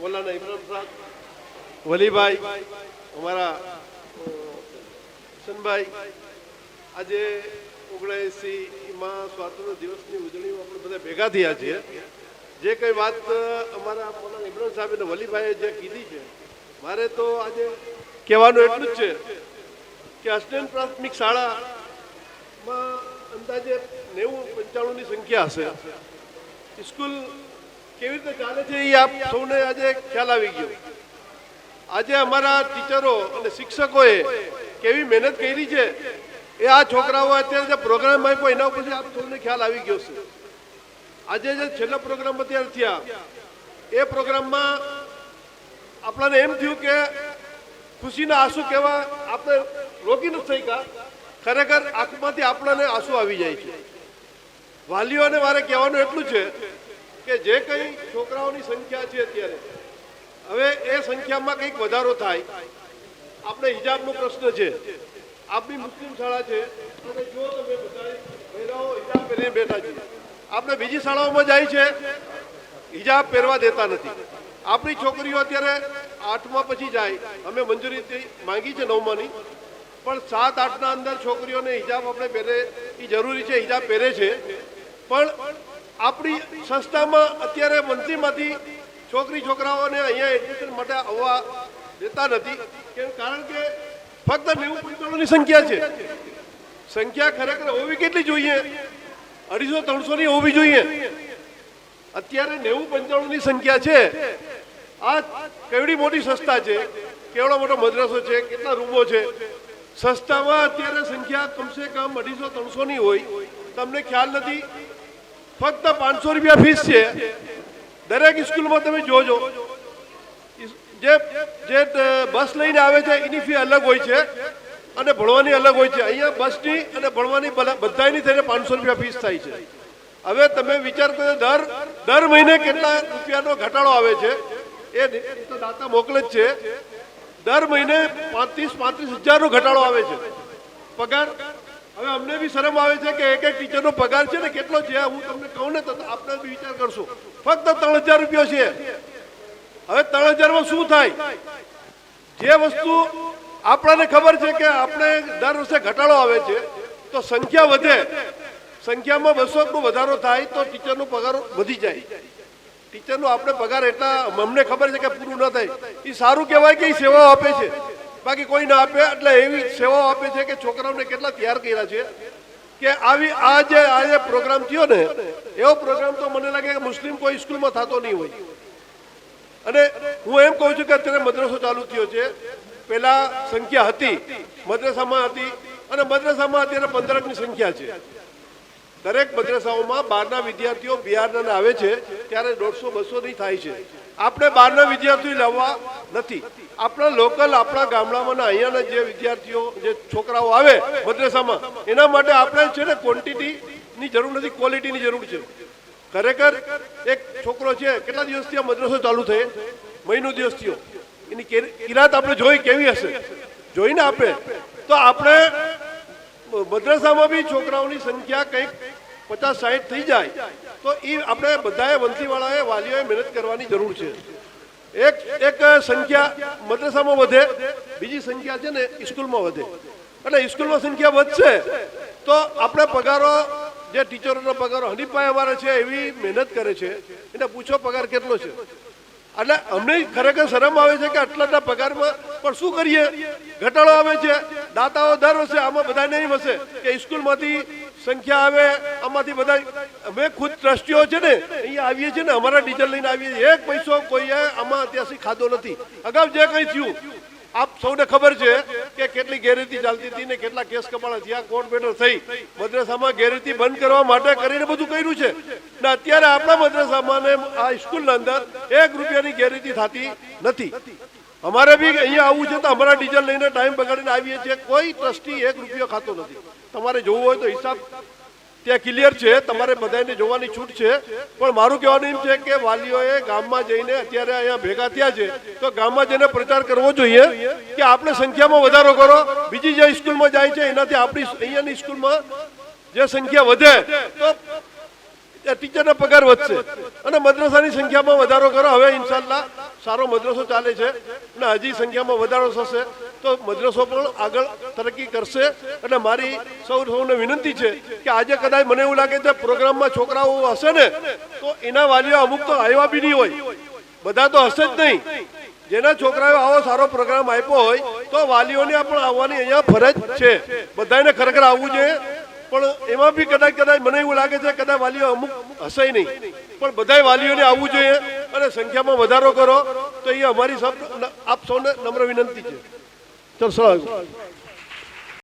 મૌલાના ઇમરાન સાહેબ, વલીભાઈ, અમારા કિશનભાઈ, આજે 79માં સ્વાતંત્ર્ય દિવસની ઉજવણીમાં આપણે બધા ભેગા થયા છીએ. જે કંઈ વાત અમારા મૌલાના ઇમરાન સાહેબ અને વલીભાઈએ જે કીધી છે, મારે તો આજે કહેવાનું એટલું જ છે કે અસ્ટેન પ્રાથમિક શાળામાં અંદાજે 90-95ની સંખ્યા હશે. સ્કૂલ કેવી રીતે ચાલે છે એ આપ સૌને આજે ખ્યાલ આવી ગયો. આજે અમારા ટીચરો અને શિક્ષકોએ કેવી મહેનત કરી છે એ આ છોકરાઓ અત્યારે જે પ્રોગ્રામ આપ્યો એના ઉપરથી આપ સૌને ખ્યાલ આવી ગયો છે. આજે જે છેલ્લા પ્રોગ્રામ અત્યારે થયા એ પ્રોગ્રામમાં આપણને એમ થયું કે ખુશીના આંસુ કહેવા આપણે રોકી નથી શક્યા. ખરેખર આંખમાંથી આપણને આંસુ આવી જાય છે. વાલીઓને મારે કહેવાનું એટલું છે કે જે કંઈ છોકરાઓની સંખ્યા છે અત્યારે, હવે એ સંખ્યામાં કંઈક વધારો થાય. આપણે હિજાબનો પ્રશ્ન છે. આપણી મુસ્લિમ શાળા છે અને જો તમે બધા મહિલાઓ હિજાબ પહેરીને બેઠા છે. આપણે બીજી શાળાઓમાં જાય છે, હિજાબ પહેરવા દેતા નથી. આપણી છોકરીઓ અત્યારે 8મા પછી જાય, અમે મંજૂરી માંગી છે 9માની, પણ 7-8ના અંદર છોકરીઓને હિજાબ આપણે પહેરે એ જરૂરી છે, હિજાબ પહેરે છે. પણ આપણી સંસ્થામાં અત્યારે મંત્રીમાંથી છોકરાઓને અહીંયા એડમિશન માટે આવવા દેતા નથી. કેમ? કારણ કે ફક્ત 90-95ની સંખ્યા છે. સંખ્યા ખરેખર હોવી કેટલી જોઈએ? 250-300ની હોવી જોઈએ. અત્યારે 90-95ની સંખ્યા છે. આ કેવડી મોટી સંસ્થા છે, કેવડો મોટો મદ્રસો છે, કેટલા રૂમો છે. સંસ્થામાં અત્યારે સંખ્યા કમસે કમ 250-300ની હોય. તમને ખ્યાલ નથી? ફક્ત 500 રૂપિયા ફીસ છે. દરેક સ્કૂલમાં તમે જોજો, જે બસ લઈને આવે છે એની ફી અલગ હોય છે અને ભણવાની અલગ હોય છે. અહીંયા બસની અને ભણવાની બધાની થઈને 500 રૂપિયા ફીસ થાય છે. હવે તમે વિચાર કરો, દર મહિને કેટલા રૂપિયાનો ઘટાડો આવે છે. એ તો દાતા મોકલે જ છે. દર મહિને 35-35 હજારનો ઘટાડો આવે છે પગાર. હવે અમને બી શરમ આવે છે કે એક ટીચરનો પગાર છે ને કેટલો છે, હું તમને કહું ને તો આપણે બી વિચાર કરશો. ફક્ત 3000 રૂપિયા છે. હવે 3000માં શું થાય? જે વસ્તુ આપણને ખબર છે કે આપણે દર વર્ષે ઘટાડો આવે છે, તો સંખ્યા વધે, સંખ્યામાં 200નો વધારો થાય તો ટીચરનો પગાર વધી જાય. ટીચરનો આપણે પગાર એટલા અમને ખબર છે કે પૂરું ન થાય. એ સારું કહેવાય કે એ સેવાઓ આપે છે, બાકી કોઈ ના આપે. એટલે એવી સેવાઓ આપે છે કે છોકરાઓને કેટલા તૈયાર કર્યા છે કે આ જે પ્રોગ્રામ થયો ને, એવો પ્રોગ્રામ તો મને લાગે કે મુસ્લિમ કોઈ સ્કૂલમાં થતો નહીં હોય. અને હું એમ કહું છું કે અત્યારે મદ્રસો ચાલુ થયો છે. પહેલા સંખ્યા હતી, મદ્રસામાં હતી, અને મદ્રસામાં અત્યારે 15ની સંખ્યા છે. દરેક મદ્રસાઓમાં બહારના વિદ્યાર્થીઓ બિહારના આવે છે ત્યારે 150-200 થાય છે. આપણે બહારના વિદ્યાર્થીઓ લાવવા નથી. આપણા લોકલ, આપણા ગામડામાં અહીંયાના જે વિદ્યાર્થીઓ, જે છોકરાઓ આવે મદ્રસામાં, એના માટે આપણે છે ને ક્વોન્ટિટીની જરૂર નથી, ક્વોલિટીની જરૂર છે. ખરેખર એક છોકરો છે, કેટલા દિવસથી આ મદ્રસો ચાલુ થઈ? મહિનો દિવસ થયો. એની કિરાત આપણે જોઈ કેવી હશે, જોઈને આપણે તો આપણે મદ્રસામાં બી છોકરાઓની સંખ્યા કંઈક 50-60 થઈ જાય તો એ આપણે બધાએ વંથલીવાળાએ, વાલીઓએ મહેનત કરવાની જરૂર છે. એક સંખ્યા મદ્રસામાં વધે, બીજી સંખ્યા છે ને સ્કૂલમાં વધે. એટલે સ્કૂલમાં સંખ્યા વધશે તો આપણે પગારો, જે ટીચરોનો પગારો હનીફભાઈ અમારે છે એવી મહેનત કરે છે, એને પૂછો પગાર કેટલો છે. એટલે અમને ખરેખર શરમ આવે છે કે આટલા પગારમાં પણ શું કરીએ? ઘટાડો આવે છે. દાતાઓ દર વર્ષે આમાં બધા નહીં વસે કે સ્કૂલમાંથી સંખ્યા આવે, આમાંથી બધા. અમે ખુદ ટ્રસ્ટીઓ છે ને અહીંયા આવીએ છીએ ને, અમારા ડીઝલ લઈને આવીએ છીએ. એક પૈસો કોઈએ આમાં અત્યારથી ખાધો નથી. અગાઉ જે કંઈ થયું આપ સૌને ખબર છે કે કેટલી ગેરરીતિ ચાલતી હતી ને કેટલા કેસ કપાળા થયા, કોર્ટ બેટલ થઈ. મદ્રસામાં ગેરરીતિ બંધ કરવા માટે કરીને બધું કર્યું છે ને અત્યારે આપણા મદ્રસામાં ને આ સ્કૂલના અંદર 1 રૂપિયાની ગેરરીતિ થતી નથી. અમારે બી અહીંયા આવવું છે તો અમારા ડીઝલ લઈને ટાઈમ બગાડીને આવીએ છીએ. કોઈ ટ્રસ્ટી 1 રૂપિયો ખાતો નથી. તમારે જોવું હોય તો હિસાબ ત્યાં ક્લિયર છે, તમારે બધાને જોવાની છૂટ છે. પણ મારું કહેવાનું એમ છે કે વાલીઓએ ગામમાં જઈને, અત્યારે અહીંયા ભેગા થયા છે તો ગામમાં જઈને પ્રચાર કરવો જોઈએ કે આપણે સંખ્યામાં વધારો કરો. બીજી જે સ્કૂલમાં જાય છે એનાથી આપણી અહીંયાની સ્કૂલમાં જે સંખ્યા વધે તો ટીચરનો પગાર વધશે અને મદ્રસાની સંખ્યામાં વધારો કરો. હવે ઇન્શાલ્લાહ સારો મદ્રસો ચાલે છે અને હજી સંખ્યામાં વધારો થશે તો મદ્રસો પણ આગળ તરક્કી કરશે. એટલે મારી સૌને વિનંતી છે કે આજે કદાચ મને એવું લાગે છે પ્રોગ્રામમાં છોકરાઓ હશે ને તો એના વાલીઓ અમુક તો આવ્યા બી નહીં હોય, બધા તો હશે જ નહીં. જેના છોકરાઓ આવો સારો પ્રોગ્રામ આપ્યો હોય તો વાલીઓને પણ આવવાની અહીંયા ફરજ છે, બધાને ખરેખર આવવું જોઈએ. પણ એમાં બી કદાચ મને એવું લાગે છે કદાચ વાલીઓ અમુક હશે નહીં, પણ બધા વાલીઓને આવવું જોઈએ અને સંખ્યામાં વધારો કરો તો એ અમારી આપ સૌને નમ્ર વિનંતી છે. ચલો.